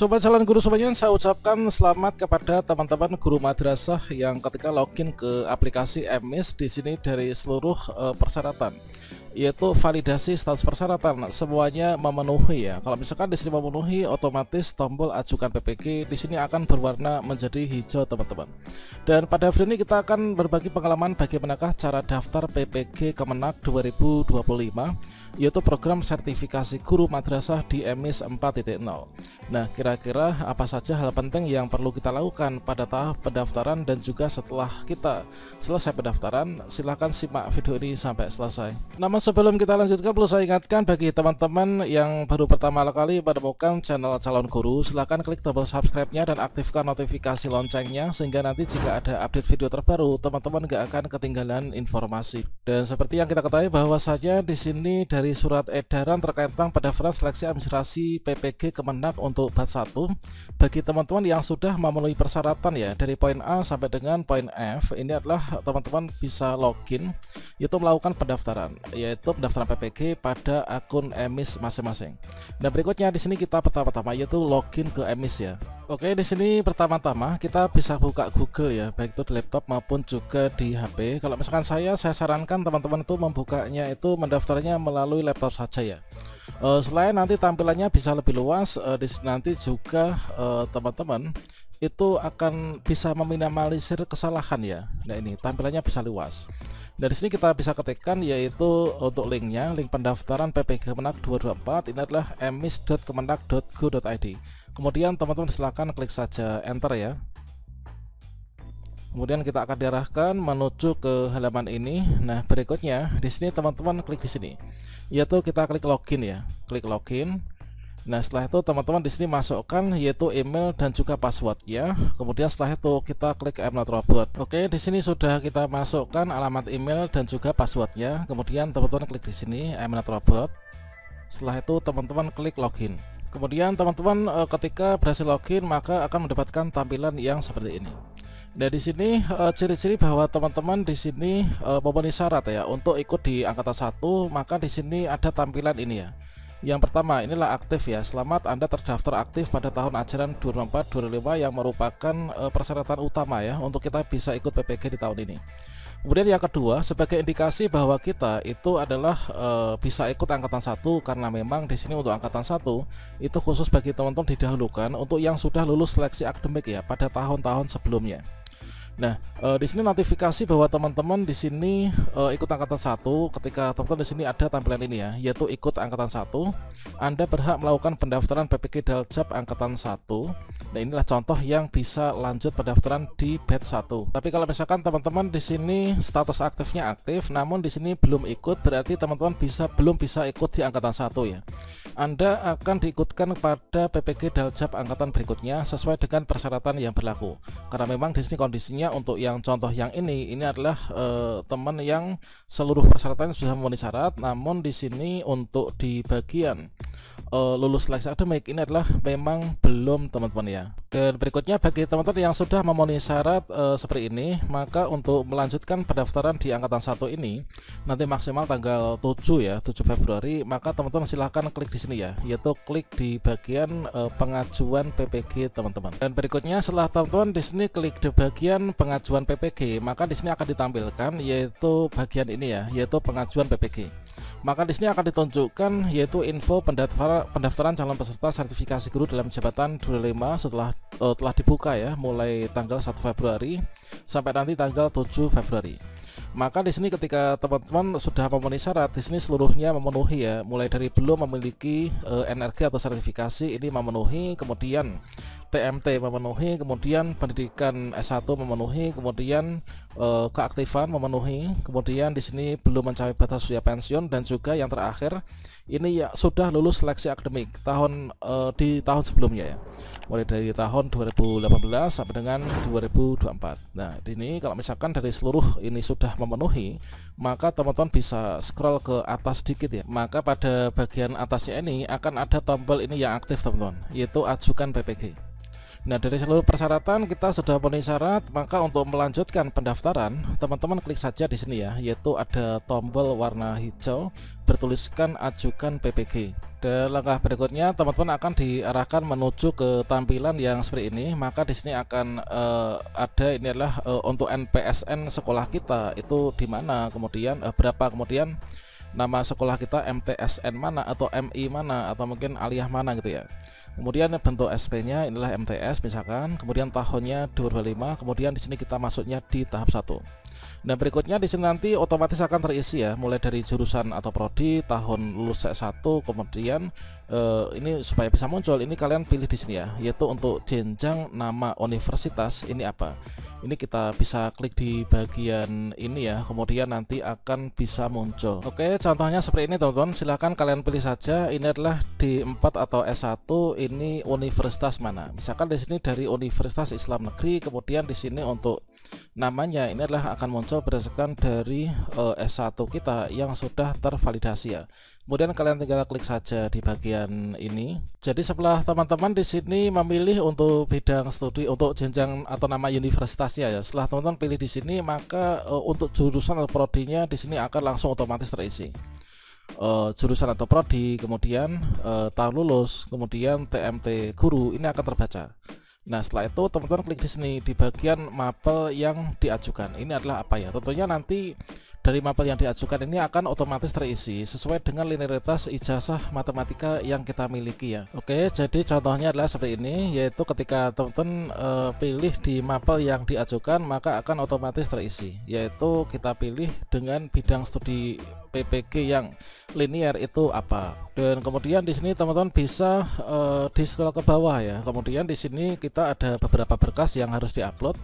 Sobat calon guru semuanya, saya ucapkan selamat kepada teman-teman guru madrasah yang ketika login ke aplikasi MIS di sini dari seluruh persyaratan, yaitu validasi status persyaratan semuanya memenuhi ya. Kalau misalkan di sini memenuhi, otomatis tombol ajukan PPG di sini akan berwarna menjadi hijau teman-teman. Dan pada video ini kita akan berbagi pengalaman bagaimanakah cara daftar PPG Kemenak 2025, yaitu program sertifikasi guru madrasah di MIS 4.0. Nah, kira-kira apa saja hal penting yang perlu kita lakukan pada tahap pendaftaran dan juga setelah kita selesai pendaftaran? Silahkan simak video ini sampai selesai. Namun sebelum kita lanjutkan, perlu saya ingatkan bagi teman-teman yang baru pertama kali menemukan channel calon guru, silahkan klik tombol subscribe-nya dan aktifkan notifikasi loncengnya sehingga nanti jika ada update video terbaru, teman-teman gak akan ketinggalan informasi. Dan seperti yang kita ketahui bahwa saja di sini dari surat edaran terkait tentang pendaftaran seleksi administrasi PPG Kemenak untuk bat 1 bagi teman-teman yang sudah memenuhi persyaratan ya, dari poin A sampai dengan poin F, ini adalah teman-teman bisa login yaitu melakukan pendaftaran, yaitu pendaftaran PPG pada akun MIS masing-masing. Dan berikutnya di sini kita pertama-tama yaitu login ke MIS ya. Oke, di sini pertama-tama kita bisa buka Google ya, baik itu di laptop maupun juga di HP. Kalau misalkan saya sarankan teman-teman itu membukanya itu mendaftarnya melalui laptop saja ya. Selain nanti tampilannya bisa lebih luas, di sini nanti juga teman-teman itu akan bisa meminimalisir kesalahan ya. Nah, ini tampilannya bisa luas. Dari sini kita bisa ketikkan yaitu untuk linknya, link pendaftaran PPG Kemenak 2024 ini adalah emis.kemenak.go.id. Kemudian teman-teman silakan klik saja enter ya. Kemudian kita akan diarahkan menuju ke halaman ini. Nah, berikutnya di sini teman-teman klik di sini, yaitu kita klik login ya, klik login. Nah, setelah itu teman-teman di sini masukkan yaitu email dan juga passwordnya. Kemudian setelah itu kita klik I'm not robot. Oke, di sini sudah kita masukkan alamat email dan juga passwordnya. Kemudian teman-teman klik di sini I'm not robot. Setelah itu teman-teman klik login. Kemudian teman-teman ketika berhasil login maka akan mendapatkan tampilan yang seperti ini. Nah, di sini ciri-ciri bahwa teman-teman di sini memenuhi syarat ya untuk ikut di angkatan 1, maka di sini ada tampilan ini ya. Yang pertama, inilah aktif ya. Selamat Anda terdaftar aktif pada tahun ajaran 2024-2025 yang merupakan persyaratan utama ya untuk kita bisa ikut PPG di tahun ini. Kemudian yang kedua, sebagai indikasi bahwa kita itu adalah bisa ikut angkatan 1, karena memang di sini untuk angkatan 1 itu khusus bagi teman-teman didahulukan untuk yang sudah lulus seleksi akademik ya pada tahun-tahun sebelumnya. Nah, di sini notifikasi bahwa teman-teman di sini ikut angkatan 1. Ketika teman-teman di sini ada tampilan ini ya, yaitu ikut angkatan 1, Anda berhak melakukan pendaftaran PPG Daljab angkatan 1. Nah, inilah contoh yang bisa lanjut pendaftaran di batch 1. Tapi kalau misalkan teman-teman di sini status aktifnya aktif, namun di sini belum ikut, berarti teman-teman belum bisa ikut di angkatan 1 ya. Anda akan diikutkan pada PPG Daljab angkatan berikutnya sesuai dengan persyaratan yang berlaku. Karena memang di sini kondisinya untuk yang contoh yang ini adalah teman yang seluruh persyaratan sudah memenuhi syarat, namun di sini untuk di bagian lulus seleksi akademik ini adalah memang belum teman-teman ya. Dan berikutnya bagi teman-teman yang sudah memenuhi syarat seperti ini, maka untuk melanjutkan pendaftaran di angkatan 1 ini nanti maksimal tanggal 7 ya, 7 Februari, maka teman-teman silahkan klik di sini ya, yaitu klik di bagian pengajuan PPG teman-teman. Dan berikutnya setelah teman-teman di sini klik di bagian pengajuan PPG, maka di sini akan ditampilkan yaitu bagian ini ya, yaitu pengajuan PPG. Maka di sini akan ditunjukkan yaitu info pendaftaran calon peserta sertifikasi guru dalam jabatan 25 setelah telah dibuka ya, mulai tanggal 1 Februari sampai nanti tanggal 7 Februari. Maka di sini ketika teman-teman sudah memenuhi syarat, di sini seluruhnya memenuhi ya, mulai dari belum memiliki NRG atau sertifikasi ini memenuhi, kemudian TMT memenuhi, kemudian pendidikan S1 memenuhi, kemudian keaktifan memenuhi, kemudian di sini belum mencapai batas usia pensiun, dan juga yang terakhir ini ya sudah lulus seleksi akademik di tahun sebelumnya ya, mulai dari tahun 2018 sampai dengan 2024. Nah, ini kalau misalkan dari seluruh ini sudah memenuhi, maka teman-teman bisa scroll ke atas sedikit ya. Maka pada bagian atasnya ini akan ada tombol ini yang aktif teman-teman, yaitu ajukan PPG. Nah, dari seluruh persyaratan kita sudah memenuhi syarat, maka untuk melanjutkan pendaftaran, teman-teman klik saja di sini ya, yaitu ada tombol warna hijau bertuliskan ajukan PPG. Dan langkah berikutnya teman-teman akan diarahkan menuju ke tampilan yang seperti ini. Maka di sini akan ada, ini adalah untuk NPSN sekolah kita itu di mana, kemudian berapa, kemudian nama sekolah kita MTSN mana atau MI mana atau mungkin aliyah mana gitu ya. Kemudian bentuk SP-nya inilah MTS misalkan, kemudian tahunnya 2025, kemudian di sini kita masuknya di tahap 1. Nah, berikutnya di sini nanti otomatis akan terisi ya, mulai dari jurusan atau prodi, tahun lulus S1, kemudian ini supaya bisa muncul, ini kalian pilih di sini ya, yaitu untuk jenjang nama universitas ini apa. Ini kita bisa klik di bagian ini ya, kemudian nanti akan bisa muncul. Oke, contohnya seperti ini teman-teman, silahkan kalian pilih saja. Ini adalah D4 atau S1, ini universitas mana. Misalkan di sini dari Universitas Islam Negeri, kemudian di sini untuk namanya ini adalah akan muncul berdasarkan dari S1 kita yang sudah tervalidasi ya. Kemudian kalian tinggal klik saja di bagian ini. Jadi setelah teman-teman di sini memilih untuk bidang studi untuk jenjang atau nama universitasnya ya, setelah teman-teman pilih di sini, maka untuk jurusan atau prodinya di sini akan langsung otomatis terisi. Jurusan atau prodi, kemudian tahun lulus, kemudian TMT guru ini akan terbaca. Nah, setelah itu teman-teman klik di sini di bagian mapel yang diajukan. Ini adalah apa ya? Tentunya nanti dari mapel yang diajukan ini akan otomatis terisi sesuai dengan linearitas ijazah matematika yang kita miliki ya. Oke, jadi contohnya adalah seperti ini, yaitu ketika teman-teman pilih di mapel yang diajukan, maka akan otomatis terisi, yaitu kita pilih dengan bidang studi PPG yang linear itu apa. Dan kemudian di sini teman-teman bisa di scroll ke bawah ya. Kemudian di sini kita ada beberapa berkas yang harus diupload.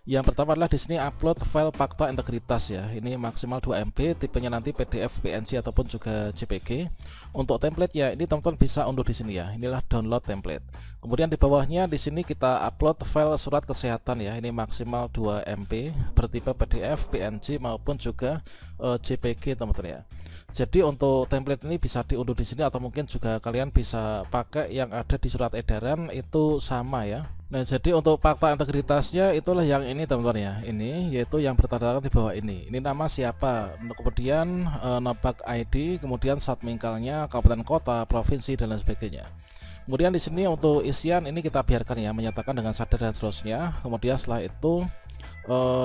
Yang pertama adalah di sini upload file fakta integritas ya. Ini maksimal 2 MB, tipenya nanti PDF, PNG ataupun juga JPG. Untuk template ya, ini teman-teman bisa unduh di sini ya. Inilah download template. Kemudian di bawahnya di sini kita upload file surat kesehatan ya. Ini maksimal 2 MB, bertipe PDF, PNG maupun juga JPG teman-teman ya. Jadi untuk template ini bisa diunduh di sini atau mungkin juga kalian bisa pakai yang ada di surat edaran itu sama ya. Nah, jadi untuk fakta integritasnya itulah yang ini teman-teman ya. Ini yaitu yang bertanda di bawah ini. Ini nama siapa, kemudian nabak ID, kemudian satmingkalnya, kabupaten kota, provinsi dan lain sebagainya. Kemudian di sini untuk isian ini kita biarkan ya, menyatakan dengan sadar dan seterusnya. Kemudian setelah itu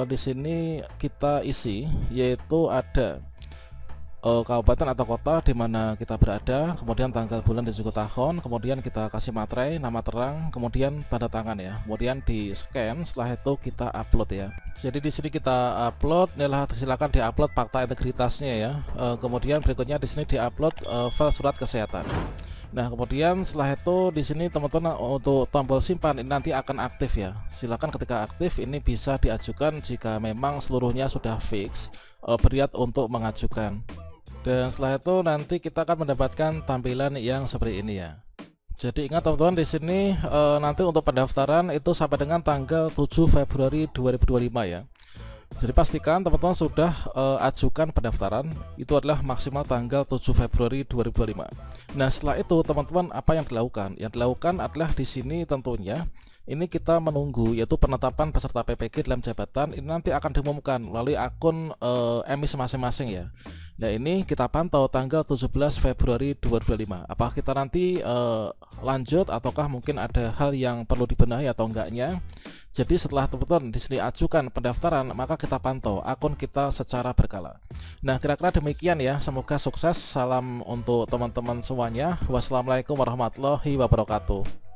di sini kita isi, yaitu ada kabupaten atau kota di mana kita berada, kemudian tanggal, bulan dan juga tahun, kemudian kita kasih materai, nama terang, kemudian tanda tangan ya. Kemudian di scan, setelah itu kita upload ya. Jadi di sini kita upload, inilah silakan diupload fakta integritasnya ya. Kemudian berikutnya di sini diupload file surat kesehatan. Nah, kemudian setelah itu di sini teman-teman untuk tombol simpan ini nanti akan aktif ya. Silakan ketika aktif ini bisa diajukan jika memang seluruhnya sudah fix, beriat untuk mengajukan. Dan setelah itu nanti kita akan mendapatkan tampilan yang seperti ini ya. Jadi ingat teman-teman, di sini nanti untuk pendaftaran itu sampai dengan tanggal 7 Februari 2025 ya. Jadi pastikan teman-teman sudah ajukan pendaftaran, itu adalah maksimal tanggal 7 Februari 2025. Nah, setelah itu teman-teman apa yang dilakukan? Yang dilakukan adalah di sini tentunya ini kita menunggu, yaitu penetapan peserta PPG dalam jabatan ini nanti akan diumumkan melalui akun emis masing-masing ya. Nah, ini kita pantau tanggal 17 Februari 2025. Apakah kita nanti lanjut ataukah mungkin ada hal yang perlu dibenahi atau enggaknya. Jadi setelah teman-teman di sini ajukan pendaftaran, maka kita pantau akun kita secara berkala. Nah, kira-kira demikian ya. Semoga sukses. Salam untuk teman-teman semuanya. Wassalamualaikum warahmatullahi wabarakatuh.